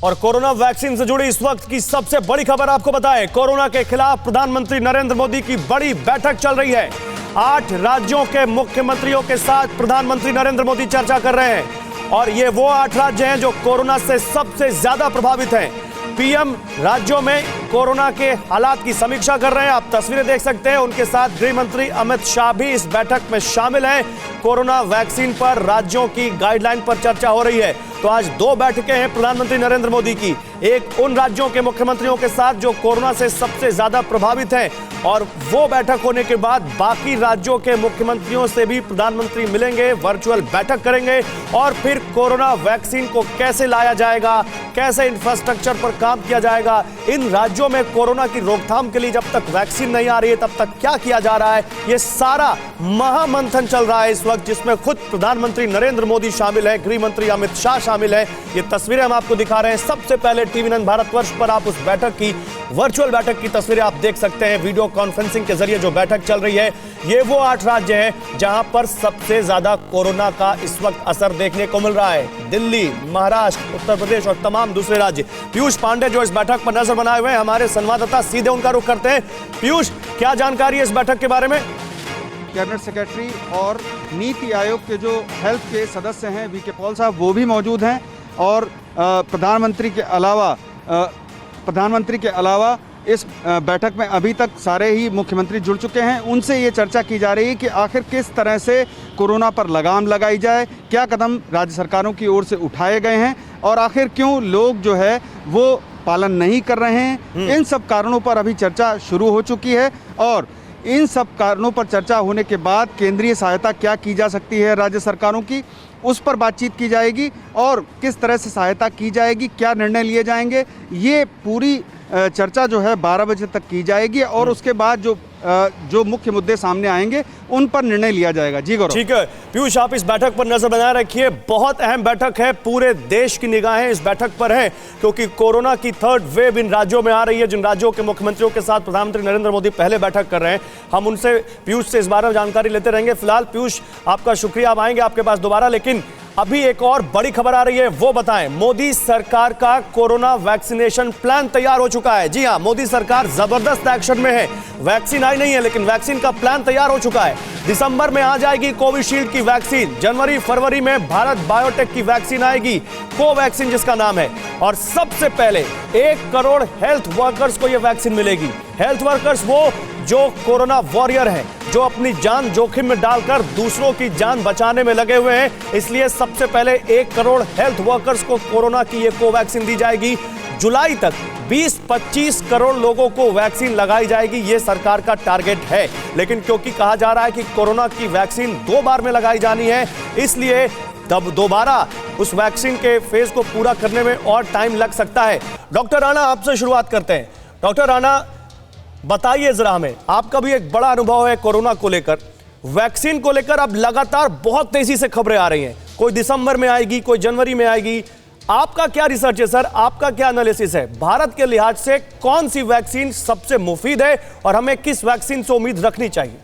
और corona vaccine से जुड़ी इस वक्त की सबसे बड़ी खबर आपको बताएं। कोरोना के खिलाफ प्रधानमंत्री नरेंद्र मोदी की बड़ी बैठक चल रही है। 8 राज्यों के मुख्यमंत्रियों के साथ प्रधानमंत्री नरेंद्र मोदी चर्चा कर रहे हैं और ये वो 8 राज्य हैं जो कोरोना से सबसे ज्यादा प्रभावित हैं। पीएम राज्यों में कोरोना के हालात की समीक्षा कर रहे हैं। आप तस्वीरें देख सकते हैं। उनके साथ गृह मंत्री अमित शाह भी इस बैठक में शामिल हैं। कोरोना वैक्सीन पर राज्यों की गाइडलाइन पर चर्चा हो रही है। तो आज 2 बैठकें हैं प्रधानमंत्री नरेंद्र मोदी की। एक उन राज्यों के मुख्यमंत्रियों के साथ जो कोरोना से सबसे ज्यादा प्रभावित हैं और वो बैठक होने के बाद बाकी राज्यों के मुख्यमंत्रियों से भी प्रधानमंत्री मिलेंगे, वर्चुअल बैठक करेंगे और फिर कोरोना वैक्सीन को कैसे लाया जाएगा, कैसे इंफ्रास्ट्रक्चर पर काम किया जाएगा, इन राज्यों में कोरोना की रोकथाम के लिए जब तक वैक्सीन नहीं आ रही है तब तक क्या किया जा रहा है, ये सारा महामंथन चल रहा है इस वक्त, जिसमें खुद प्रधानमंत्री नरेंद्र मोदी शामिल है, गृह मंत्री अमित शाह शामिल है। ये तस्वीरें हम आपको दिखा रहे हैं। सबसे पहले टीवी9 भारतवर्ष पर आप उस बैठक की, वर्चुअल बैठक की तस्वीरें आप देख सकते हैं। वीडियो कॉन्फ्रेंसिंग के जरिए जो बैठक चल रही है, ये वो 8 राज्य हैं जहां पर सबसे ज्यादा कोरोना का इस वक्त असर देखने को मिल रहा है। दिल्ली, महाराष्ट्र, उत्तर प्रदेश और तमाम दूसरे राज्य। पीयूष पांडे जो इस बैठक पर नजर बनाए हुए हैं, हमारे संवाददाता, सीधे उनका रुख करते हैं। पीयूष, क्या जानकारी है इस बैठक के बारे में? कैबिनेट सेक्रेटरी और नीति आयोग के जो हेल्थ के सदस्य हैं वीके पॉल साहब, वो भी मौजूद हैं और प्रधानमंत्री के अलावा इस बैठक में अभी तक सारे ही मुख्यमंत्री जुड़ चुके हैं। उनसे ये चर्चा की जा रही है कि आखिर किस तरह से कोरोना पर लगाम लगाई जाए, क्या कदम राज्य सरकारों की ओर से उठाए गए हैं और आखिर क्यों लोग जो है वो पालन नहीं कर रहे हैं। इन सब कारणों पर अभी चर्चा शुरू हो चुकी है और इन सब कारणों पर चर्चा होने के बाद केंद्रीय सहायता क्या की जा सकती है राज्य सरकारों की, उस पर बातचीत की जाएगी और किस तरह से सहायता की जाएगी, क्या निर्णय लिए जाएंगे, ये पूरी चर्चा जो है 12 बजे तक की जाएगी और उसके बाद जो मुख्य मुद्दे सामने आएंगे उन पर निर्णय लिया जाएगा। जी गौरव। ठीक है पीयूष, आप इस बैठक पर नजर बनाए रखिए। बहुत अहम बैठक है, पूरे देश की निगाहें इस बैठक पर हैं क्योंकि कोरोना की 3rd वेव इन राज्यों में आ रही है। जिन राज्यों के मुख्यमंत्रियों के साथ प्रधानमंत्री नरेंद्र मोदी पहले बैठक कर रहे हैं, हम उनसे, पीयूष से इस बारे में जानकारी लेते रहेंगे। फिलहाल पीयूष, आपका शुक्रिया, आप आएंगे आपके पास दोबारा, लेकिन अभी एक और बड़ी खबर आ रही है, वो बताएं। मोदी सरकार का कोरोना वैक्सीनेशन प्लान तैयार हो चुका है। जी हां, मोदी सरकार जबरदस्त एक्शन में है। वैक्सीन आई नहीं है लेकिन वैक्सीन का प्लान तैयार हो चुका है। दिसंबर में आ जाएगी कोविशील्ड की वैक्सीन, जनवरी फरवरी में भारत बायोटेक की वैक्सीन आएगी, कोवैक्सीन जिसका नाम है, और सबसे पहले 1 करोड़ हेल्थ वर्कर्स को यह वैक्सीन मिलेगी। हेल्थ वर्कर्स वो जो कोरोना वॉरियर हैं, जो अपनी जान जोखिम में डालकर दूसरों की जान बचाने में लगे हुए हैं, इसलिए सबसे पहले 1 करोड़ हेल्थ वर्कर्स को कोरोना की ये कोवैक्सीन दी जाएगी। जुलाई तक 20-25 करोड़ लोगों को वैक्सीन लगाई जाएगी, ये सरकार का टारगेट है। लेकिन क्योंकि कहा जा रहा है कि कोरोना की वैक्सीन 2 बार में लगाई जानी है, इसलिए तब दोबारा उस वैक्सीन के फेज को पूरा करने में और टाइम लग सकता है। डॉक्टर राणा, आपसे शुरुआत करते हैं। डॉक्टर राणा, बताइए जरा हमें, आपका भी एक बड़ा अनुभव है कोरोना को लेकर, वैक्सीन को लेकर अब लगातार बहुत तेजी से खबरें आ रही हैं, कोई दिसंबर में आएगी, कोई जनवरी में आएगी। आपका क्या रिसर्च है सर, आपका क्या एनालिसिस है? भारत के लिहाज से कौन सी वैक्सीन सबसे मुफीद है और हमें किस वैक्सीन से उम्मीद रखनी चाहिए?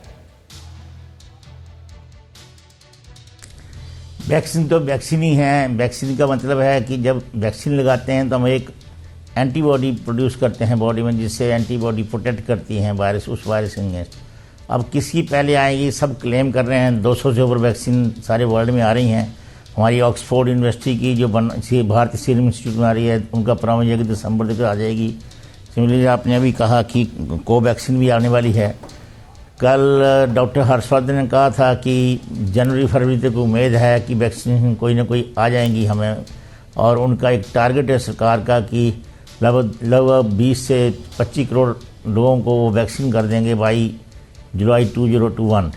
वैक्सीन तो वैक्सीन ही है। वैक्सीन का मतलब है कि जब वैक्सीन लगाते हैं तो हम एक एंटीबॉडी प्रोड्यूस करते हैं बॉडी में, जिससे एंटीबॉडी प्रोटेक्ट करती हैं वायरस, उस वायरस के अगेंस्ट। अब किसकी पहले आएगी, सब क्लेम कर रहे हैं। 200 से ऊपर वैक्सीन सारे वर्ल्ड में आ रही हैं। हमारी ऑक्सफोर्ड यूनिवर्सिटी की जो भारतीय सीरम इंस्टीट्यूट में आ रही है, उनका प्रॉमिस है कि दिसंबर तक आ जाएगी। सिमिलरली आपने अभी कहा कि कोवैक्सीन भी आने वाली है। कल डॉक्टर हर्षवर्धन ने कहा था कि जनवरी फरवरी तक उम्मीद है कि वैक्सीन कोई ना कोई आ जाएंगी हमें, और उनका एक टारगेट है सरकार का कि लगभग 20 से 25 करोड़ लोगों को वो वैक्सीन कर देंगे बाई जुलाई 2021।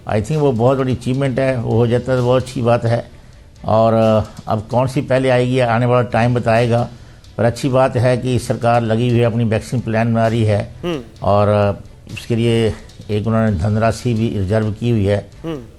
आई थिंक वो बहुत बड़ी अचीवमेंट है। वो हो जाता है तो बहुत अच्छी बात है। और अब कौन सी पहले आएगी आने वाला टाइम बताएगा, पर अच्छी बात है कि सरकार लगी हुई है, अपनी वैक्सीन प्लान बना रही है और उसके लिए एक उन्होंने धनराशि भी रिजर्व की हुई है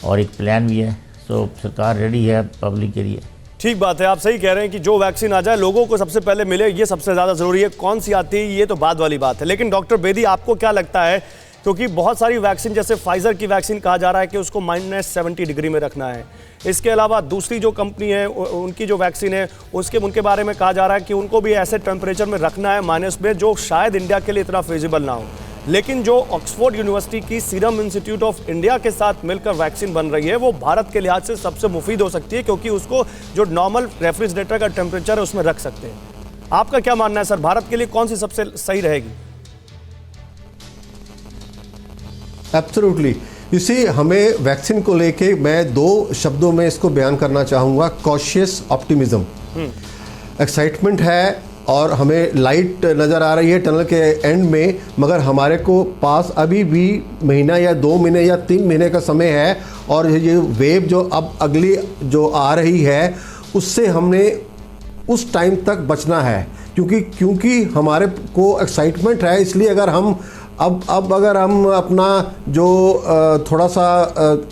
और एक प्लान भी है। तो सरकार रेडी है पब्लिक के लिए। ठीक बात है, आप सही कह रहे हैं कि जो वैक्सीन आ जाए लोगों को सबसे पहले मिले, ये सबसे ज़्यादा ज़रूरी है। कौन सी आती है ये तो बाद वाली बात है। लेकिन डॉक्टर बेदी, आपको क्या लगता है क्योंकि बहुत सारी वैक्सीन, जैसे फाइजर की वैक्सीन कहा जा रहा है कि उसको -70 डिग्री में रखना है। इसके अलावा दूसरी जो कंपनी है उनकी जो वैक्सीन है उनके बारे में कहा जा रहा है कि उनको भी ऐसे टेम्परेचर में रखना है माइनस में, जो शायद इंडिया के लिए इतना फिजिबल ना हो। लेकिन जो ऑक्सफोर्ड यूनिवर्सिटी की सीरम इंस्टीट्यूट ऑफ इंडिया के साथ मिलकर वैक्सीन बन रही है वो भारत के लिहाज से सबसे मुफीद हो सकती है, क्योंकि उसको जो नॉर्मल रेफ्रिजरेटर का टेम्परेचर है उसमें रख सकते हैं। आपका क्या मानना है सर, भारत के लिए कौन सी सबसे सही रहेगी? एब्सोल्युटली। इसी हमें वैक्सीन को लेके मैं 2 शब्दों में इसको बयान करना चाहूँगा, कॉशियस ऑप्टिमिज्म। एक्साइटमेंट है और हमें लाइट नज़र आ रही है टनल के एंड में, मगर हमारे को पास अभी भी महीना या 2 महीने या 3 महीने का समय है, और ये वेव जो अब अगली जो आ रही है उससे हमने उस टाइम तक बचना है, क्योंकि हमारे को एक्साइटमेंट है। इसलिए अगर हम अब अगर हम अपना जो थोड़ा सा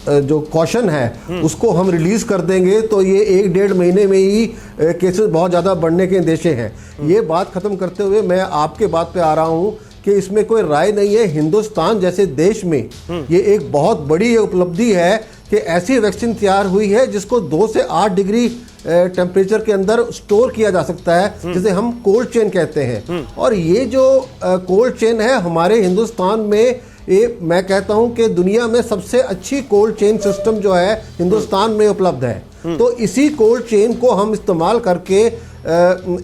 जो कॉशन है उसको हम रिलीज़ कर देंगे तो ये 1-1.5 महीने में ही केसेस बहुत ज़्यादा बढ़ने के अंदेशे हैं। ये बात ख़त्म करते हुए मैं आपके बात पे आ रहा हूँ कि इसमें कोई राय नहीं है। हिंदुस्तान जैसे देश में ये एक बहुत बड़ी उपलब्धि है कि ऐसी वैक्सीन तैयार हुई है जिसको 2 से 8 डिग्री टेम्परेचर के अंदर स्टोर किया जा सकता है, जिसे हम कोल्ड चेन कहते हैं। और ये जो कोल्ड चेन है हमारे हिंदुस्तान में, ये मैं कहता हूं कि दुनिया में सबसे अच्छी कोल्ड चेन सिस्टम जो है हिंदुस्तान में उपलब्ध है। तो इसी कोल्ड चेन को हम इस्तेमाल करके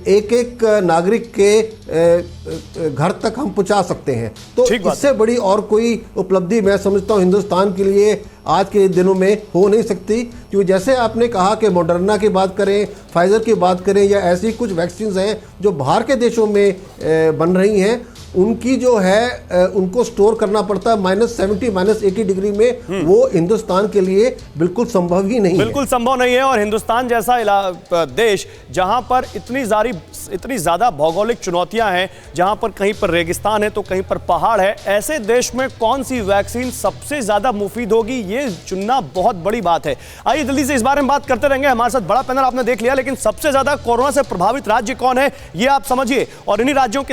एक नागरिक के घर तक हम पहुंचा सकते हैं। तो इससे बड़ी और कोई उपलब्धि मैं समझता हूं हिंदुस्तान के लिए आज के दिनों में हो नहीं सकती। क्योंकि जैसे आपने कहा कि मॉडर्ना की बात करें, फाइजर की बात करें, या ऐसी कुछ वैक्सीन हैं जो बाहर के देशों में बन रही हैं, उनकी जो है उनको स्टोर करना पड़ता है -70 -80 डिग्री में। वो हिंदुस्तान के लिए बिल्कुल संभव ही नहीं, बिल्कुल संभव नहीं है। और हिंदुस्तान जैसा देश जहां पर इतनी ज्यादा भौगोलिक चुनौतियां हैं, जहां पर कहीं पर रेगिस्तान है तो कहीं पर पहाड़ है, ऐसे देश में कौन सी वैक्सीन सबसे ज्यादा मुफीद होगी ये चुनना बहुत बड़ी बात है। आइए जल्दी से इस बारे में बात करते रहेंगे। हमारे साथ बड़ा पैनल आपने देख लिया, लेकिन सबसे ज्यादा कोरोना से प्रभावित राज्य कौन है ये आप समझिए। और इन्हीं राज्यों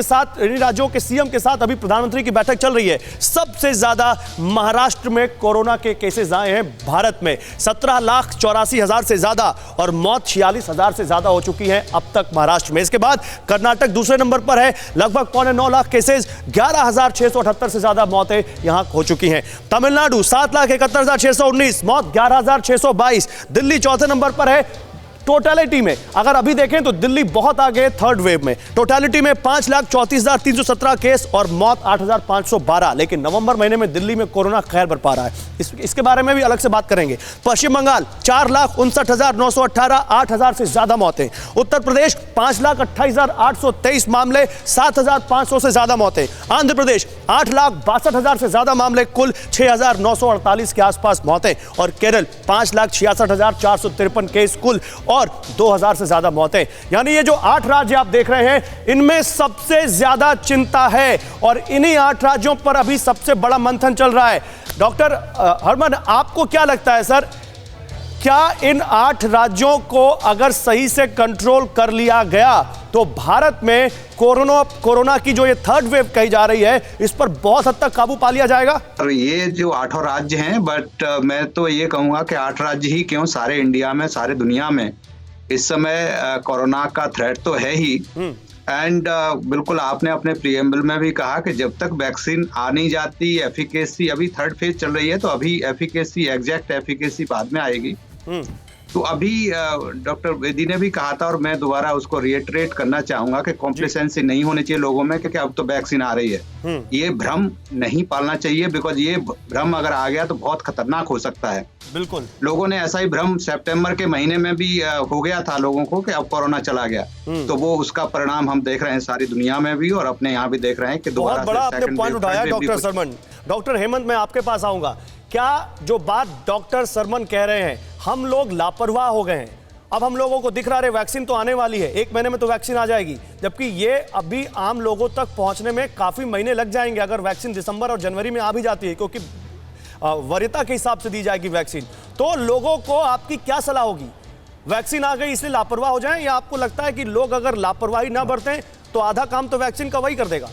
के सीएम के साथ अभी प्रधानमंत्री की बैठक चल रही है। सबसे ज्यादा महाराष्ट्र में कोरोना के केसेस आए हैं भारत में, 17,84,000 से ज्यादा, और मौत 46,000 से ज्यादा हो चुकी है अब तक महाराष्ट्र में। इसके बाद कर्नाटक दूसरे नंबर पर है, लगभग 9.25 लाख केसेस, 11,678 से ज्यादा मौतें यहां हो चुकी हैं। तमिलनाडु 7,71,619, मौत 11,622। दिल्ली चौथे नंबर पर है टोटलिटी में। अगर अभी देखें तो दिल्ली बहुत आगे, थर्ड वेव में। टोटलिटी में 5,34,317 केस और मौत 8,512। लेकिन नवंबर महीने में दिल्ली में कोरोना खैर बरपा रहा है, इसके बारे में भी अलग से बात करेंगे। पश्चिम बंगाल 4,59,918, 8,000 से ज्यादा मौतें। उत्तर प्रदेश 5,28,823 मामले, 7,500 से ज्यादा मौतें। आंध्र प्रदेश 8,62,000 से ज्यादा मामले, कुल 6,948 के आसपास मौतें। और केरल 5,66,453 केस कुल और 2,000 से ज्यादा मौतें। यानी ये जो 8 राज्य आप देख रहे हैं, इनमें सबसे ज्यादा चिंता है और इन्हीं 8 राज्यों पर अभी सबसे बड़ा मंथन चल रहा है। डॉक्टर हरमन, आपको क्या लगता है सर, क्या इन 8 राज्यों को अगर सही से कंट्रोल कर लिया गया तो भारत में कोरोना की जो ये थर्ड वेव कही जा रही है, इस पर बहुत हद तक काबू पा लिया जाएगा? और ये जो 8 राज्य हैं, बट मैं तो ये कहूंगा कि 8 राज्य ही क्यों, सारे इंडिया में, सारे दुनिया में इस समय कोरोना का थ्रेट तो है ही। एंड बिल्कुल आपने अपने प्रीएम्बल में भी कहा कि जब तक वैक्सीन आ नहीं जाती, एफिकेसी अभी थर्ड फेज चल रही है, तो अभी एफिकेसी, एग्जैक्ट एफिकेसी बाद में आएगी। तो अभी डॉक्टर वेदी ने भी कहा था और मैं दोबारा उसको रिएटरेट करना चाहूंगा कि कॉम्प्लेसेंसी नहीं होनी चाहिए लोगों में, क्योंकि अब तो वैक्सीन आ रही है। ये भ्रम नहीं पालना चाहिए, बिकॉज ये भ्रम अगर आ गया तो बहुत खतरनाक हो सकता है। बिल्कुल, लोगों ने ऐसा ही भ्रम सितंबर के महीने में भी हो गया था लोगों को कि अब कोरोना चला गया, तो वो उसका परिणाम हम देख रहे हैं सारी दुनिया में भी और अपने यहाँ भी देख रहे हैं कि बहुत बड़ा आपने पॉइंट उठाया डॉक्टर सरमन। डॉक्टर हेमंत, मैं आपके पास आऊंगा। क्या जो बात डॉक्टर सरमन कह रहे हैं, हम लोग लापरवाह हो गए हैं, अब हम लोगों को दिख रहा है वैक्सीन तो आने वाली है, 1 महीने में तो वैक्सीन आ जाएगी, जबकि ये अभी आम लोगों तक पहुंचने में काफी महीने लग जाएंगे। अगर वैक्सीन दिसंबर और जनवरी में आ भी जाती है, क्योंकि वरीयता के हिसाब से दी जाएगी वैक्सीन, तो लोगों को आपकी क्या सलाह होगी? वैक्सीन आ गई इसलिए लापरवाह हो जाएं, या आपको लगता है कि लोग अगर लापरवाही ना बरतें तो आधा काम तो वैक्सीन का वही कर देगा?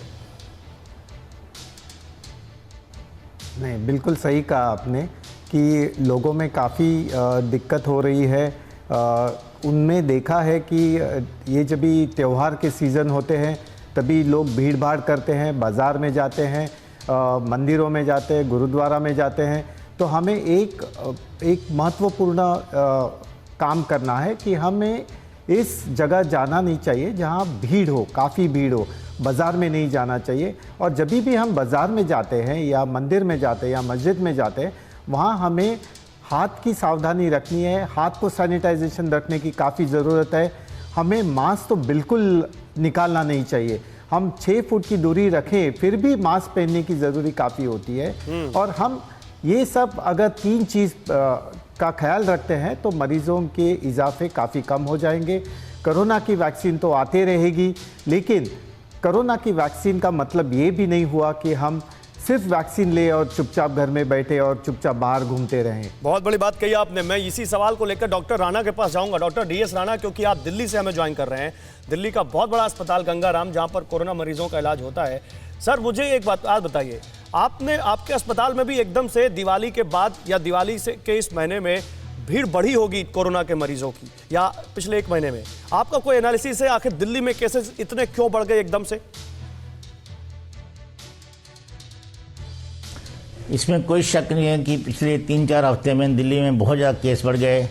नहीं, बिल्कुल सही कहा आपने कि लोगों में काफ़ी दिक्कत हो रही है। उनमें देखा है कि ये जब भी त्यौहार के सीज़न होते हैं तभी लोग भीड़ भाड़ करते हैं, बाज़ार में जाते हैं, मंदिरों में जाते हैं, गुरुद्वारा में जाते हैं। तो हमें एक महत्वपूर्ण काम करना है कि हमें इस जगह जाना नहीं चाहिए जहाँ भीड़ हो, काफ़ी भीड़ हो। बाज़ार में नहीं जाना चाहिए। और जब भी हम बाज़ार में जाते हैं या मंदिर में जाते हैं या मस्जिद में जाते हैं, वहाँ हमें हाथ की सावधानी रखनी है, हाथ को सैनिटाइजेशन रखने की काफ़ी ज़रूरत है। हमें मास्क तो बिल्कुल निकालना नहीं चाहिए। हम 6 फुट की दूरी रखें फिर भी मास्क पहनने की ज़रूरी काफ़ी होती है। और हम ये सब अगर 3 चीज़ का ख्याल रखते हैं तो मरीज़ों के इजाफे काफ़ी कम हो जाएंगे। कोरोना की वैक्सीन तो आती रहेगी, लेकिन कोरोना की वैक्सीन का मतलब ये भी नहीं हुआ कि हम सिर्फ वैक्सीन ले और चुपचाप घर में बैठे और चुपचाप बाहर घूमते रहें। बहुत बड़ी बात कही आपने। मैं इसी सवाल को लेकर डॉक्टर राणा के पास जाऊंगा। डॉक्टर डीएस राणा, क्योंकि आप दिल्ली से हमें ज्वाइन कर रहे हैं, दिल्ली का बहुत बड़ा अस्पताल गंगाराम जहां पर कोरोना मरीजों का इलाज होता है। सर, मुझे एक बात बताइए, आपके अस्पताल में भी एकदम से दिवाली के बाद या दिवाली से के इस महीने में भीड़ बढ़ी होगी कोरोना के मरीजों की, या पिछले 1 महीने में आपका कोई एनालिसिस है आखिर दिल्ली में केसेस इतने क्यों बढ़ गए एकदम से? इसमें कोई शक नहीं है कि पिछले 3-4 हफ्ते में दिल्ली में बहुत ज़्यादा केस बढ़ गए।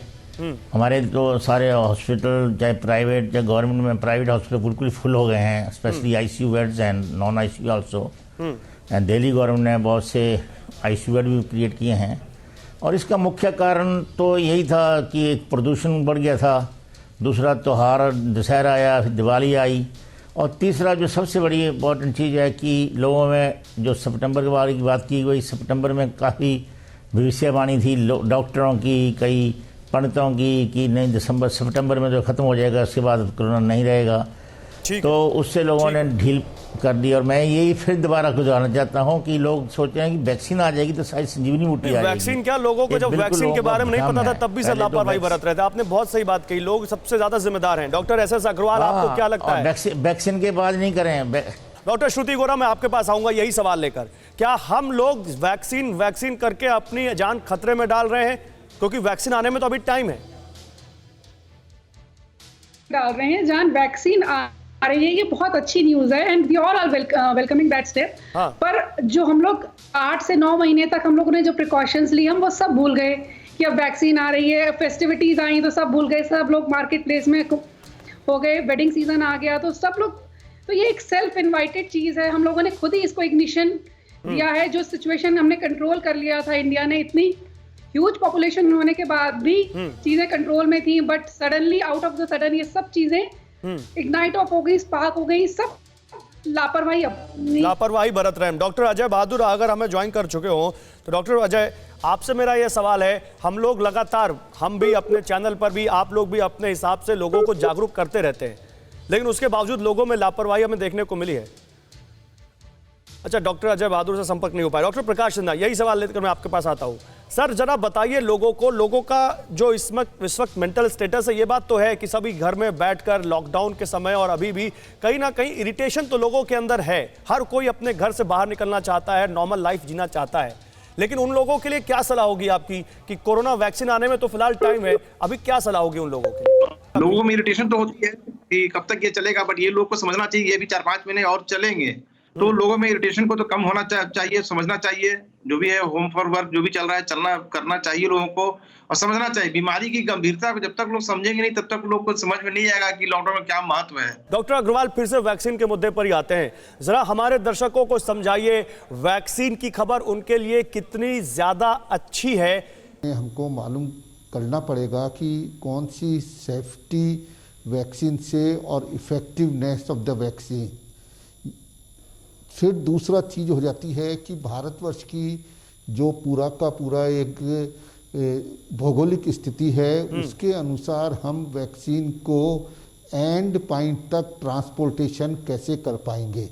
हमारे तो सारे हॉस्पिटल, चाहे प्राइवेट चाहे गवर्नमेंट में, प्राइवेट हॉस्पिटल बिल्कुल फुल हो गए हैं, specially ICU beds and non ICU also. And Delhi government ने बहुत से आईसीयू बेड भी क्रिएट किए हैं। और इसका मुख्य कारण तो यही था कि एक प्रदूषण बढ़ गया था, दूसरा त्यौहार दशहरा आया, फिर दिवाली आई, और तीसरा जो सबसे बड़ी इम्पोर्टेंट चीज़ है कि लोगों में जो सितंबर के बारे की बात की गई, सितंबर में काफ़ी भविष्यवाणी थी डॉक्टरों की, कई पंडितों की कि नहीं सितंबर में जो ख़त्म हो जाएगा उसके बाद कोरोना नहीं रहेगा। तो उससे लोगों ने ढील कर दी। और मैं यही फिर दोबारा गुजारना चाहता हूं कि लोग सोच रहे हैं कि वैक्सीन आ जाएगी तो शायद संजीवनी बूटी आ जाएगी। वैक्सीन क्या, लोगों को जब वैक्सीन के बारे में नहीं पता था तब भी सर लापरवाही बरत रहे थे। आपने बहुत सही बात कही, लोग सबसे ज्यादा जिम्मेदार हैं। डॉक्टर एस एस अग्रवाल, आपको क्या लगता है? वैक्सीन के बाद नहीं करें। डॉक्टर श्रुति गौरा, मैं आपके पास आऊंगा यही सवाल लेकर। क्या हम लोग वैक्सीन करके अपनी जान खतरे में डाल रहे हैं, क्योंकि वैक्सीन आने में तो अभी टाइम है? डाल रहे हैं जान, वैक्सीन आ रही है, ये बहुत अच्छी न्यूज है and we all are welcoming that step. पर जो हम लोग 8 से 9 महीने तक हम लोगों ने जो प्रिकॉशंस ली, हम वो सब भूल गए कि अब वैक्सीन आ रही है। फेस्टिविटीज आई तो सब भूल गए, सब लोग मार्केट प्लेस में हो गए, वेडिंग सीजन आ गया तो सब लोग, तो ये एक सेल्फ इन्वाइटेड चीज है। हम लोगों ने खुद ही इसको इग्निशन दिया है। जो सिचुएशन हमने कंट्रोल कर लिया था, इंडिया ने इतनी ह्यूज पॉपुलेशन होने के बाद भी चीजें कंट्रोल में थी, but suddenly out of the sudden ये सब चीजें इग्नाइट ऑफ हो गई, स्पार्क हो गई, सब लापरवाही बरत रहे हैं। डॉक्टर अजय बहादुर अगर हमें ज्वाइन कर चुके हो तो डॉक्टर अजय, आपसे मेरा यह सवाल है, हम लोग लगातार, हम भी अपने चैनल पर भी, आप लोग भी अपने हिसाब से लोगों को जागरूक करते रहते हैं, लेकिन उसके बावजूद लोगों में लापरवाही हमें देखने को मिली है। अच्छा, डॉक्टर अजय बहादुर से संपर्क नहीं हो पाया। डॉक्टर प्रकाश सिन्हा, यही सवाल लेकर मैं आपके पास आता हूं। सर, जरा बताइए लोगों का जो इस वक्त मेंटल स्टेटस है। ये बात तो है कि सभी घर में बैठकर लॉकडाउन के समय और अभी भी कहीं ना कहीं इरिटेशन तो लोगों के अंदर है। हर कोई अपने घर से बाहर निकलना चाहता है, नॉर्मल लाइफ जीना चाहता है, लेकिन उन लोगों के लिए क्या सलाह होगी आपकी कि कोरोना वैक्सीन आने में तो फिलहाल टाइम है, अभी क्या सलाह होगी उन लोगों की? लोगों में इरिटेशन तो होती है कि कब तक ये चलेगा, बट ये लोग को समझना चाहिए ये भी 4-5 महीने और चलेंगे। तो लोगों में इरिटेशन को तो कम होना चाहिए, समझना चाहिए जो भी है, होम फॉर वर्क जो भी चल रहा है करना चाहिए लोगों को, और समझना चाहिए बीमारी की गंभीरता को। जब तक लोग समझेंगे नहीं तब तक लोग को समझ में नहीं आएगा कि लॉकडाउन में क्या महत्व है। डॉक्टर अग्रवाल, फिर से वैक्सीन के मुद्दे पर ही आते हैं। जरा हमारे दर्शकों को समझाइए वैक्सीन की खबर उनके लिए कितनी ज्यादा अच्छी है। हमको मालूम करना पड़ेगा कि कौन सी सेफ्टी वैक्सीन से और इफेक्टिवनेस ऑफ द वैक्सीन। फिर दूसरा चीज़ हो जाती है कि भारतवर्ष की जो पूरा का पूरा एक भौगोलिक स्थिति है, उसके अनुसार हम वैक्सीन को एंड पॉइंट तक ट्रांसपोर्टेशन कैसे कर पाएंगे।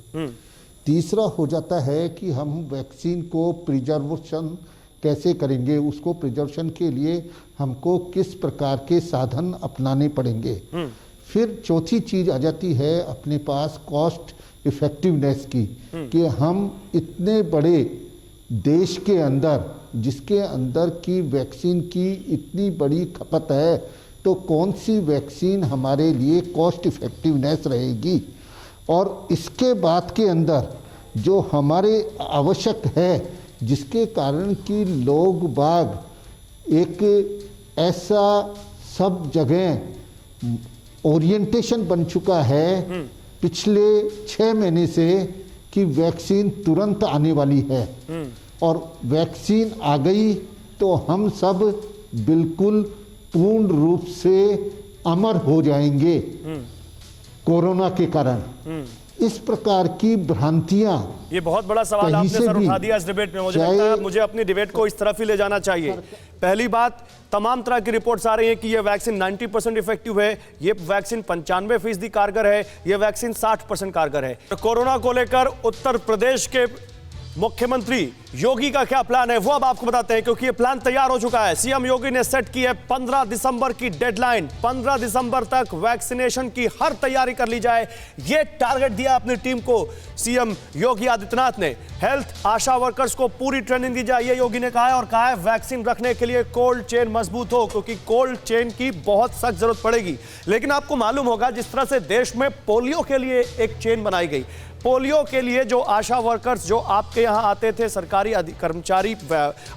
तीसरा हो जाता है कि हम वैक्सीन को प्रिजर्वेशन कैसे करेंगे, उसको प्रिजर्वेशन के लिए हमको किस प्रकार के साधन अपनाने पड़ेंगे। फिर चौथी चीज़ आ जाती है अपने पास कॉस्ट इफेक्टिवनेस की, कि हम इतने बड़े देश के अंदर, जिसके अंदर की वैक्सीन की इतनी बड़ी खपत है, तो कौन सी वैक्सीन हमारे लिए कॉस्ट इफ़ेक्टिवनेस रहेगी। और इसके बाद के अंदर जो हमारे आवश्यक है, जिसके कारण कि लोग बाग एक ऐसा सब जगह ओरिएंटेशन बन चुका है पिछले 6 महीने से कि वैक्सीन तुरंत आने वाली है, और वैक्सीन आ गई तो हम सब बिल्कुल पूर्ण रूप से अमर हो जाएंगे कोरोना के कारण। इस प्रकार की भ्रांतियां, ये बहुत बड़ा सवाल आपने सर उठा दिया इस डिबेट में। मुझे लगता है मुझे अपनी डिबेट को इस तरफ ही ले जाना चाहिए। पहली बात, तमाम तरह की रिपोर्ट्स आ रही हैं कि ये वैक्सीन 90% इफेक्टिव है, ये वैक्सीन 95% कारगर है, ये वैक्सीन 60% कारगर है। तो कोरोना को लेकर उत्तर प्रदेश के मुख्यमंत्री योगी का क्या प्लान है वो अब आपको बताते हैं, क्योंकि ये प्लान तैयार हो चुका है। सीएम योगी ने सेट की है 15 दिसंबर की डेडलाइन। 15 दिसंबर तक वैक्सीनेशन की हर तैयारी कर ली जाए, ये टारगेट दिया अपनी टीम को सीएम योगी आदित्यनाथ ने। हेल्थ आशा वर्कर्स को पूरी ट्रेनिंग दी जाए, ये योगी ने कहा है। और कहा है वैक्सीन रखने के लिए कोल्ड चेन मजबूत हो, क्योंकि कोल्ड चेन की बहुत सख्त जरूरत पड़ेगी। लेकिन आपको मालूम होगा जिस तरह से देश में पोलियो के लिए एक चेन बनाई गई, पोलियो के लिए जो आशा वर्कर्स जो आपके यहाँ आते थे, सरकारी कर्मचारी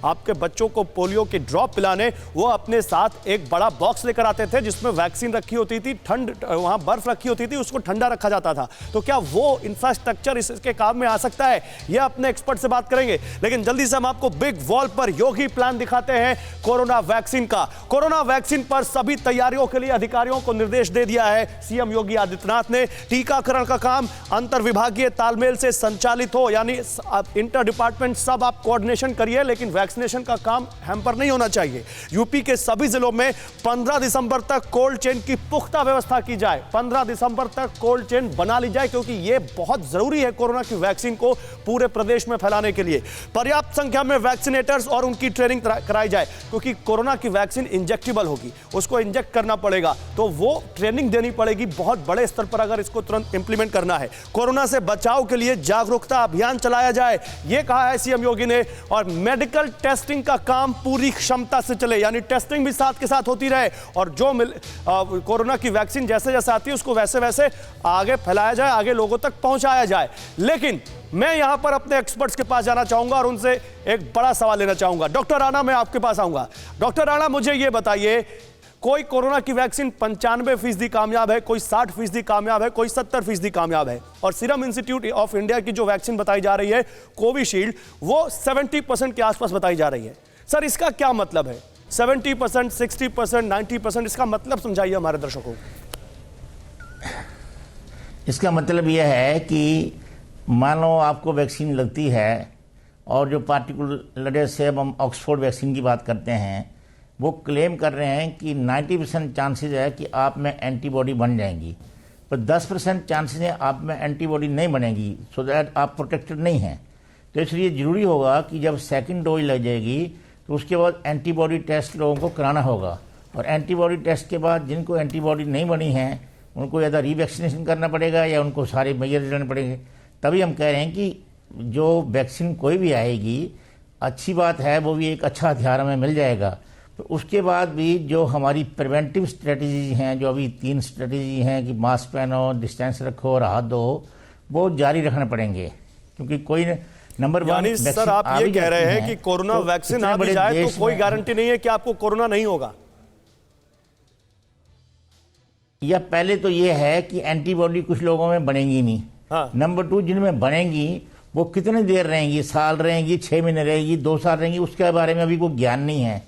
आपके बच्चों को पोलियो के ड्रॉप पिलाने, वो अपने साथ एक बड़ा बॉक्स लेकर आते थे जिसमें वैक्सीन रखी होती थी, ठंड वहाँ बर्फ रखी होती थी, उसको ठंडा रखा जाता था। तो क्या वो इंफ्रास्ट्रक्चर इसके काम में आ सकता है? ये अपने एक्सपर्ट से बात करेंगे। लेकिन जल्दी से हम आपको बिग वॉल पर योगी प्लान दिखाते हैं कोरोना वैक्सीन का। कोरोना वैक्सीन पर सभी तैयारियों के लिए अधिकारियों को निर्देश दे दिया है सीएम योगी आदित्यनाथ ने। टीकाकरण का काम अंतर विभागीय तालमेल से संचालित हो, यानी इंटर डिपार्टमेंट सब आप कोऑर्डिनेशन करिए, लेकिन वैक्सीनेशन का काम हैम्पर नहीं होना चाहिए। यूपी के सभी जिलों में 15 दिसंबर तक कोल्ड चेन की पुख्ता व्यवस्था की जाए। 15 दिसंबर तक कोल्ड चेन बना ली जाए, क्योंकि यह बहुत जरूरी है कोरोना की वैक्सीन को पूरे प्रदेश में फैलाने के लिए। पर्याप्त संख्या में वैक्सीनेटर्स और उनकी ट्रेनिंग कराई जाए, क्योंकि कोरोना की वैक्सीन इंजेक्टेबल होगी, उसको इंजेक्ट करना पड़ेगा, तो वो ट्रेनिंग देनी पड़ेगी बहुत बड़े स्तर पर अगर इसको तुरंत इंप्लीमेंट करना है। कोरोना से बचाव के लिए जागरूकता अभियान चलाया जाए, यह कहा है सीएम योगी ने। और मेडिकल टेस्टिंग का काम पूरी क्षमता से चले, यानी टेस्टिंग भी साथ के साथ होती रहे, और जो कोरोना की वैक्सीन जैसे जैसे आती है उसको वैसे वैसे आगे फैलाया जाए, आगे लोगों तक पहुंचाया जाए। लेकिन मैं यहां पर अपने एक्सपर्ट्स के पास जाना चाहूंगा और उनसे एक बड़ा सवाल लेना चाहूंगा। डॉक्टर राणा, मैं आपके पास आऊंगा। डॉक्टर राणा, मुझे यह बताइए, कोई कोरोना की वैक्सीन 95% कामयाब है, कोई 60% कामयाब है, कोई 70% कामयाब है, और सीरम इंस्टीट्यूट ऑफ इंडिया की जो वैक्सीन बताई जा रही है कोविशील्ड, वो 70% के आसपास बताई जा रही है। सर, इसका क्या मतलब है? 70%, 60%, 90%, इसका मतलब समझाइए हमारे दर्शकों को। इसका मतलब यह है कि मान लो आपको वैक्सीन लगती है, और जो पार्टिकुलर से हम ऑक्सफोर्ड वैक्सीन की बात करते हैं, वो क्लेम कर रहे हैं कि 90% चांसेस है कि आप में एंटीबॉडी बन जाएंगी, पर 10% चांसेस है आप में एंटीबॉडी नहीं बनेगी, सो दैट आप प्रोटेक्टेड नहीं हैं। तो इसलिए ज़रूरी होगा कि जब सेकंड डोज लग जाएगी तो उसके बाद एंटीबॉडी टेस्ट लोगों को कराना होगा, और एंटीबॉडी टेस्ट के बाद जिनको एंटीबॉडी नहीं बनी है उनको या तो रीवैक्सीनेशन करना पड़ेगा या उनको सारे मेजर लेने पड़ेंगे। तभी हम कह रहे हैं कि जो वैक्सीन कोई भी आएगी, अच्छी बात है, वो भी एक अच्छा हथियार हमें मिल जाएगा। तो उसके बाद भी जो हमारी प्रिवेंटिव स्ट्रेटजी हैं, जो अभी 3 स्ट्रेटजी हैं कि मास्क पहनो, डिस्टेंस रखो और हाथ धो, वो जारी रखने पड़ेंगे, क्योंकि कोई नंबर 1 सर, आप ये कह रहे हैं कि कोरोना वैक्सीन आ भी जाए तो कोई गारंटी नहीं है कि आपको कोरोना नहीं होगा? या पहले तो ये है कि एंटीबॉडी कुछ लोगों में बनेगी नहीं। हाँ। नंबर 2, जिनमें बनेंगी वो कितनी देर रहेंगी, साल रहेंगी, 6 महीने रहेगी, 2 साल रहेंगी, उसके बारे में अभी कोई ज्ञान नहीं है।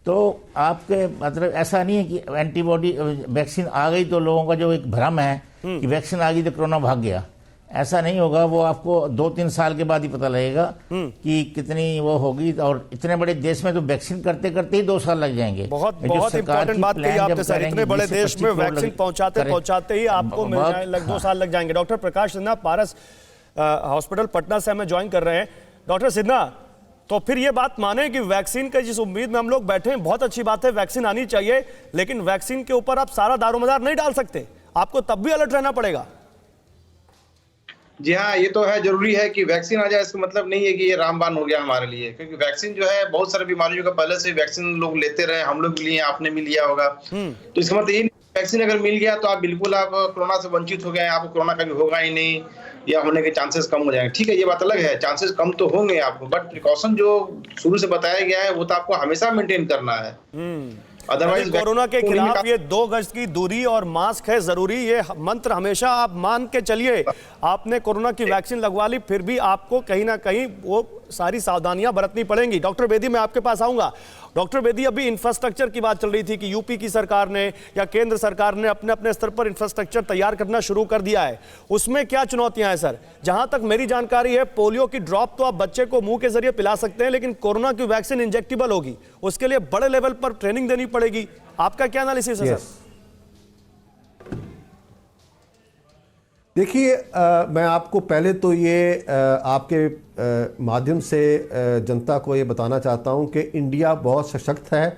तो आपके मतलब ऐसा नहीं है कि एंटीबॉडी वैक्सीन आ गई तो लोगों का जो एक भ्रम है कि वैक्सीन आ गई तो कोरोना भाग गया, ऐसा नहीं होगा। वो आपको 2-3 साल के बाद ही पता लगेगा कि कितनी वो होगी, और इतने बड़े देश में तो वैक्सीन करते करते ही 2 साल लग जाएंगे। बहुत इंपॉर्टेंट बात कही आपने सर, इतने बड़े देश में वैक्सीन पहुंचाते ही आपको मिल जाए 2 साल लग जाएंगे। डॉक्टर प्रकाश सिन्हा पारस हॉस्पिटल पटना से हमें ज्वाइन कर रहे हैं। डॉक्टर सिन्हा, तो फिर ये बात माने कि वैक्सीन के जिस उम्मीद में हम लोग बैठे हैं, बहुत अच्छी बात है, वैक्सीन आनी चाहिए, लेकिन वैक्सीन के ऊपर आप सारा दारोमदार नहीं डाल सकते, आपको तब भी अलर्ट रहना पड़ेगा। जी हाँ, ये तो है, जरूरी है कि वैक्सीन आ जाए। इसका मतलब नहीं है कि ये रामबाण हो गया हमारे लिए, क्योंकि वैक्सीन जो है बहुत सारी बीमारियों का पहले से वैक्सीन लोग लेते रहे, हम लोग भी लिए, आपने भी लिया होगा। तो इसका मतलब ये नहीं, वैक्सीन अगर मिल गया तो आप बिल्कुल आप कोरोना से वंचित हो गए, आपको कोरोना कभी होगा ही नहीं या होने के चांसेस कम हो जाएंगे। ठीक है, ये बात अलग है, चांसेस कम तो होंगे आपको, बट प्रिकॉशन जो शुरू से बताया गया है वो तो आपको हमेशा मेंटेन करना है। अदरवाइज कोरोना के खिलाफ ये 2 गज की दूरी और मास्क है जरूरी, ये मंत्र हमेशा आप मान के चलिए। आपने कोरोना की वैक्सीन लगवा ली, फिर भी आपको कहीं ना कहीं वो सारी सावधानियां बरतनी पड़ेंगी। डॉक्टर बेदी, मैं आपके पास आऊंगा। डॉक्टर बेदी, अभी इंफ्रास्ट्रक्चर की बात चल रही थी कि यूपी की सरकार ने या केंद्र सरकार ने अपने अपने स्तर पर इंफ्रास्ट्रक्चर तैयार करना शुरू कर दिया है, उसमें क्या चुनौतियां हैं सर? जहां तक मेरी जानकारी है, पोलियो की ड्रॉप तो आप बच्चे को मुंह के जरिए पिला सकते हैं, लेकिन कोरोना की वैक्सीन इंजेक्टेबल होगी, उसके लिए बड़े लेवल पर ट्रेनिंग देनी पड़ेगी। आपका क्या एनालिसिस है सर? देखिए, मैं आपको पहले तो ये आपके माध्यम से जनता को ये बताना चाहता हूँ कि इंडिया बहुत सशक्त है।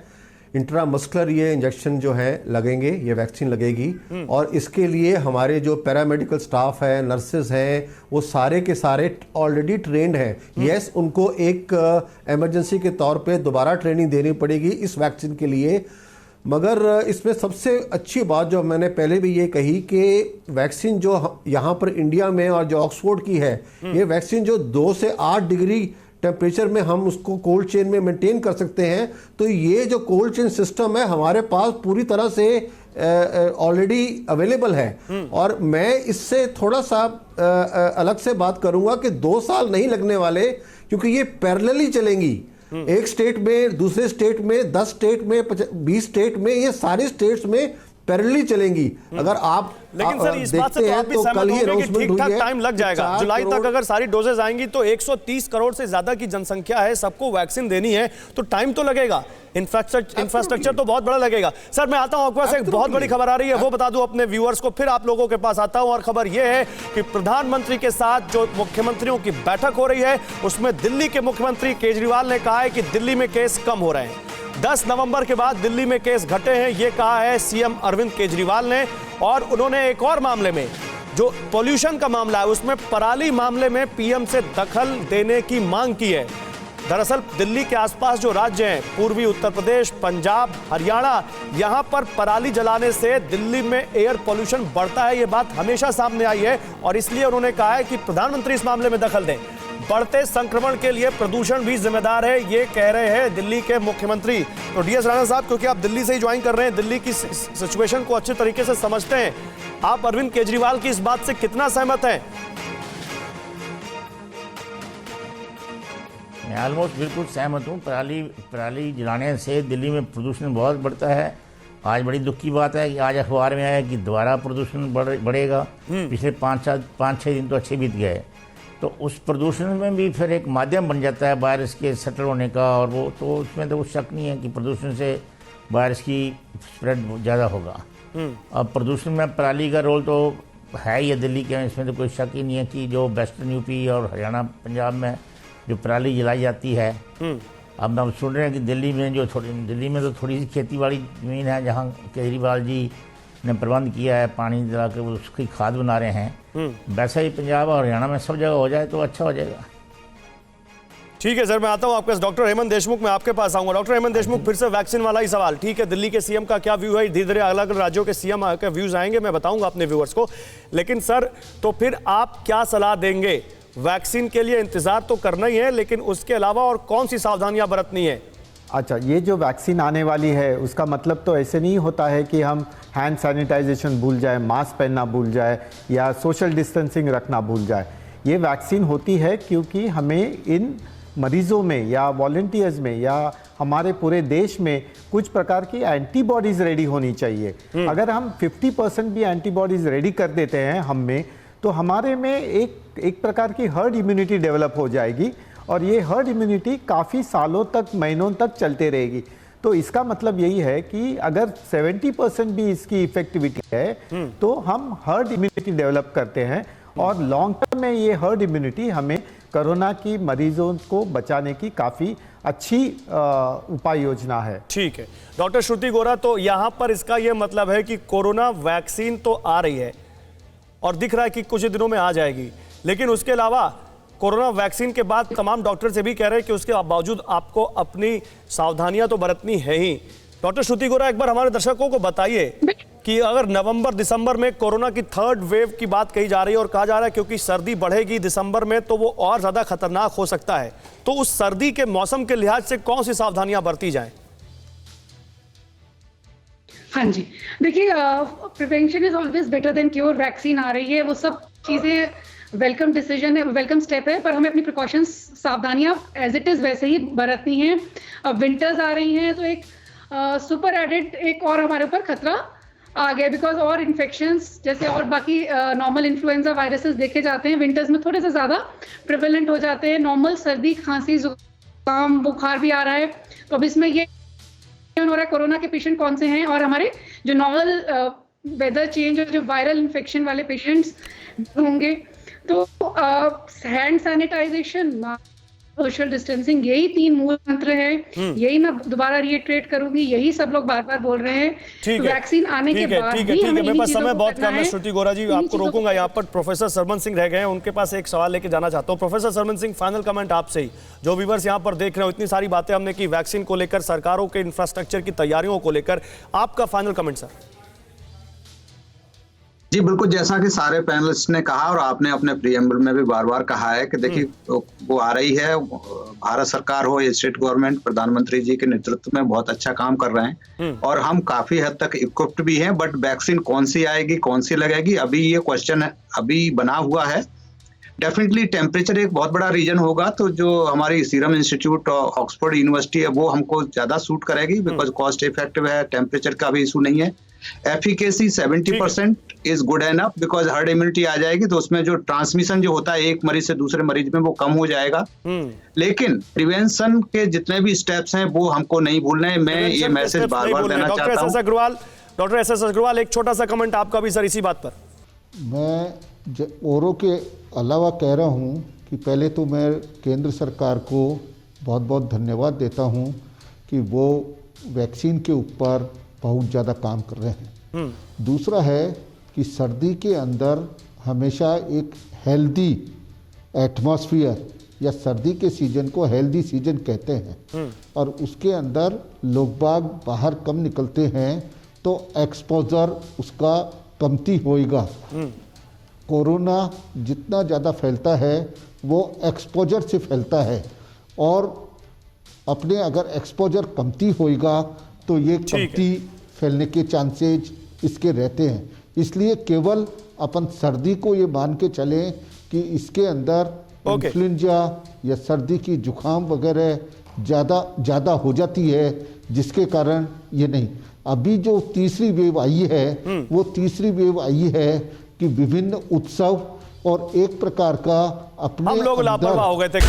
इंट्रामस्कुलर ये इंजेक्शन जो है लगेंगे, ये वैक्सीन लगेगी, और इसके लिए हमारे जो पैरामेडिकल स्टाफ है, नर्सेज हैं, वो सारे के सारे ऑलरेडी ट्रेंड हैं। यस, उनको एक इमरजेंसी के तौर पे दोबारा ट्रेनिंग देनी पड़ेगी इस वैक्सीन के लिए, मगर इसमें सबसे अच्छी बात जो मैंने पहले भी ये कही कि वैक्सीन जो यहाँ पर इंडिया में और जो ऑक्सफोर्ड की है, ये वैक्सीन जो 2 से 8 डिग्री टेम्परेचर में हम उसको कोल्ड चेन में मेंटेन कर सकते हैं, तो ये जो कोल्ड चेन सिस्टम है हमारे पास पूरी तरह से ऑलरेडी अवेलेबल है। और मैं इससे थोड़ा सा अलग से बात करूंगा कि 2 साल नहीं लगने वाले, क्योंकि ये पैरेलली चलेंगी। एक स्टेट में, दूसरे स्टेट में, 10 स्टेट में, 20 स्टेट में, ये सारे स्टेट्स में पैरेलली चलेंगी। अगर आप लेकिन सर इस बात से तो आप भी सहमत होंगे कि ठीक ठाक टाइम लग जाएगा। जुलाई तक अगर सारी डोजेज आएंगी तो 130 करोड़ से ज्यादा की जनसंख्या है, सबको वैक्सीन देनी है, तो टाइम तो लगेगा, इंफ्रास्ट्रक्चर तो बहुत बड़ा लगेगा। सर मैं आता हूं, आपके पास एक बहुत बड़ी खबर आ रही है, वो बता दूं अपने व्यूअर्स को, फिर आप लोगों के पास आता हूं। और खबर यह है कि प्रधानमंत्री के साथ जो मुख्यमंत्रियों की बैठक हो रही है, उसमें दिल्ली के मुख्यमंत्री केजरीवाल ने कहा है कि दिल्ली में केस कम हो रहे हैं। 10 नवंबर के बाद दिल्ली में केस घटे हैं, यह कहा है सीएम अरविंद केजरीवाल ने। और उन्होंने एक और मामले में, जो पोल्यूशन का मामला है, उसमें पराली मामले में पीएम से दखल देने की मांग की है। दरअसल दिल्ली के आसपास जो राज्य हैं, पूर्वी उत्तर प्रदेश, पंजाब, हरियाणा, यहां पर पराली जलाने से दिल्ली में एयर पोल्यूशन बढ़ता है, यह बात हमेशा सामने आई है। और इसलिए उन्होंने कहा है कि प्रधानमंत्री इस मामले में दखल दें। बढ़ते संक्रमण के लिए प्रदूषण भी जिम्मेदार है, ये कह रहे हैं दिल्ली के मुख्यमंत्री। तो डीएस राणा साहब, क्योंकि आप दिल्ली से ही ज्वाइन कर रहे हैं, दिल्ली की सिचुएशन को अच्छे तरीके से समझते हैं, आप अरविंद केजरीवाल की इस बात से कितना सहमत हैं? मैं ऑलमोस्ट बिल्कुल सहमत हूँ। पराली जलाने से दिल्ली में प्रदूषण बहुत बढ़ता है। आज बड़ी दुख की बात है कि आज अखबार में आया कि दोबारा प्रदूषण बढ़ेगा। पिछले 5-6 दिन तो अच्छे बीत गए, तो उस प्रदूषण में भी फिर एक माध्यम बन जाता है वायरस के सेटल होने का, और वो तो उसमें तो शक नहीं है कि प्रदूषण से वायरस की स्प्रेड ज़्यादा होगा। अब प्रदूषण में पराली का रोल तो है ही है दिल्ली के, इसमें तो कोई शक ही नहीं है कि जो वेस्टर्न यूपी और हरियाणा, पंजाब में जो पराली जलाई जाती है, अब हम सुन रहे हैं कि दिल्ली में तो थोड़ी सी खेती वाली ज़मीन है जहाँ केजरीवाल जी ने प्रबंध किया है, पानी जला के उसकी खाद बना रहे हैं। वैसा ही पंजाब और हरियाणा में सब जगह हो जाए तो अच्छा हो जाएगा। ठीक है सर, मैं आता हूं आपके पास। डॉक्टर हेमंत देशमुख, मैं आपके पास आऊंगा। डॉक्टर हेमंत देशमुख, फिर से वैक्सीन वाला ही सवाल। ठीक है, दिल्ली के सीएम का क्या व्यू है, धीरे धीरे अलग अलग राज्यों के सीएम के व्यूज आएंगे, मैं बताऊंगा अपने व्यूअर्स को। लेकिन सर, तो फिर आप क्या सलाह देंगे? वैक्सीन के लिए इंतजार तो करना ही है, लेकिन उसके अलावा और कौन सी सावधानियां बरतनी है? अच्छा, ये जो वैक्सीन आने वाली है उसका मतलब तो ऐसे नहीं होता है कि हम हैंड सैनिटाइजेशन भूल जाए, मास्क पहनना भूल जाए या सोशल डिस्टेंसिंग रखना भूल जाए। ये वैक्सीन होती है क्योंकि हमें इन मरीजों में या वॉलंटियर्स में या हमारे पूरे देश में कुछ प्रकार की एंटीबॉडीज़ रेडी होनी चाहिए। अगर हम 50% भी एंटीबॉडीज़ रेडी कर देते हैं हम में, तो हमारे में एक प्रकार की हर्ड इम्यूनिटी डेवलप हो जाएगी, और ये हर्ड इम्यूनिटी काफ़ी सालों तक, महीनों तक चलते रहेगी। तो इसका मतलब यही है कि अगर 70% भी इसकी इफेक्टिविटी है, तो हम हर्ड इम्यूनिटी डेवलप करते हैं, और लॉन्ग टर्म में ये हर्ड इम्यूनिटी हमें कोरोना की मरीजों को बचाने की काफ़ी अच्छी उपाय योजना है। ठीक है डॉक्टर श्रुति गोरा, तो यहाँ पर इसका ये मतलब है कि कोरोना वैक्सीन तो आ रही है और दिख रहा है कि कुछ दिनों में आ जाएगी, लेकिन उसके अलावा कोरोना वैक्सीन के बाद तमाम डॉक्टर से भी कह रहे हैं कि उसके बावजूद आपको अपनी सावधानियां तो बरतनी है ही। डॉक्टर श्रुति गोरा, एक बार हमारे दर्शकों को बताइए कि अगर नवंबर दिसंबर में कोरोना की थर्ड वेव की बात कही जा रही है और कहा जा रहा है क्योंकि सर्दी बढ़ेगी दिसंबर में तो वो और ज्यादा खतरनाक हो सकता है, तो उस सर्दी के मौसम के लिहाज से कौन सी सावधानियां बरती जाएं? हाँ जी, देखिए prevention is always better than cure. Vaccine आ रही है, वो सब चीजें वेलकम डिसीजन है, वेलकम स्टेप है, पर हमें अपनी प्रिकॉशंस, सावधानियां एज इट इज वैसे ही बरतनी है। अब विंटर्स आ रही हैं तो एक सुपर एडेड एक और हमारे ऊपर खतरा आ गया, बिकॉज और इन्फेक्शंस जैसे और बाकी नॉर्मल इन्फ्लुएंजा वायरसेस देखे जाते हैं विंटर्स में थोड़े से ज्यादा प्रिवेलेंट हो जाते हैं। नॉर्मल सर्दी, खांसी, जुकाम, बुखार भी आ रहा है, तो अब इसमें ये हो रहा है कोरोना के पेशेंट कौन से हैं और हमारे जो नॉर्मल वेदर चेंज और जो वायरल इन्फेक्शन वाले पेशेंट्स होंगे, तो हैंड सैनिटाइजेशन, सोशल डिस्टेंसिंग, यही 3 मूल मंत्र है। यही मैं दोबारा रिइटरेट करूंगी, यही सब लोग बार बार बोल रहे हैं। ठीक है, वैक्सीन आने के बाद भी हमें मेरे पास इन्हीं समय चीजों बहुत को कम है। करना श्रुति गोरा जी, आपको रोकूंगा यहाँ पर। प्रोफेसर सरमन सिंह रह गए हैं, उनके पास एक सवाल लेके जाना चाहता हूँ। Professor Sarman Singh, final comment आपसे ही। जो व्यूअर्स यहाँ पर देख रहे हो, इतनी सारी बातें हमने की वैक्सीन को लेकर, सरकारों के इंफ्रास्ट्रक्चर की तैयारियों को लेकर, आपका फाइनल कमेंट सर। जी बिल्कुल, जैसा कि सारे पैनलिस्ट ने कहा और आपने अपने प्रीएम्बल में भी बार बार कहा है कि देखिए वो आ रही है, भारत सरकार हो या स्टेट गवर्नमेंट, प्रधानमंत्री जी के नेतृत्व में बहुत अच्छा काम कर रहे हैं और हम काफी हद तक इक्विप्ड भी हैं। बट वैक्सीन कौन सी आएगी, कौन सी लगेगी, अभी ये क्वेश्चन अभी बना हुआ है। डेफिनेटली टेम्परेचर एक बहुत बड़ा रीजन होगा, तो जो हमारी सीरम इंस्टीट्यूट ऑक्सफोर्ड यूनिवर्सिटी है वो हमको ज्यादा सूट करेगी, बिकॉज कॉस्ट इफेक्टिव है, टेम्परेचर का भी इशू नहीं है। Efficacy 70% is good enough, because herd immunity आ जाएगी, तो उसमें जो ट्रांसमिशन जो होता है एक मरीज से दूसरे मरीज में वो कम हो जाएगा। लेकिन प्रिवेंशन के जितने भी स्टेप्स हैं वो हमको नहीं भूलने हैं। मैं ये मैसेज बार बार देना चाहता हूँ। डॉक्टर एस एस अग्रवाल, एक छोटा सा कमेंट आपका भी सर इसी बात पर। मैं औरों के अलावा कह रहा हूँ कि पहले तो मैं केंद्र सरकार को बहुत बहुत धन्यवाद देता हूँ कि वो वैक्सीन के ऊपर बहुत ज़्यादा काम कर रहे हैं। दूसरा है कि सर्दी के अंदर हमेशा एक हेल्दी एटमॉस्फेयर या सर्दी के सीजन को हेल्दी सीजन कहते हैं और उसके अंदर लोग बाग बाहर कम निकलते हैं तो एक्सपोजर उसका कमती होएगा। कोरोना जितना ज़्यादा फैलता है वो एक्सपोजर से फैलता है और अपने अगर एक्सपोजर कमती होएगा तो ये कमती फैलने के चांसेज इसके रहते हैं। इसलिए केवल अपन सर्दी को ये मान के चलें कि इसके अंदर इन्फ्लुएंजा या सर्दी की जुकाम वगैरह ज़्यादा हो जाती है, जिसके कारण ये नहीं। अभी जो तीसरी वेव आई है वो तीसरी वेव आई है कि विभिन्न उत्सव और एक प्रकार का अपने हम लोग लापरवाह हो गए थे।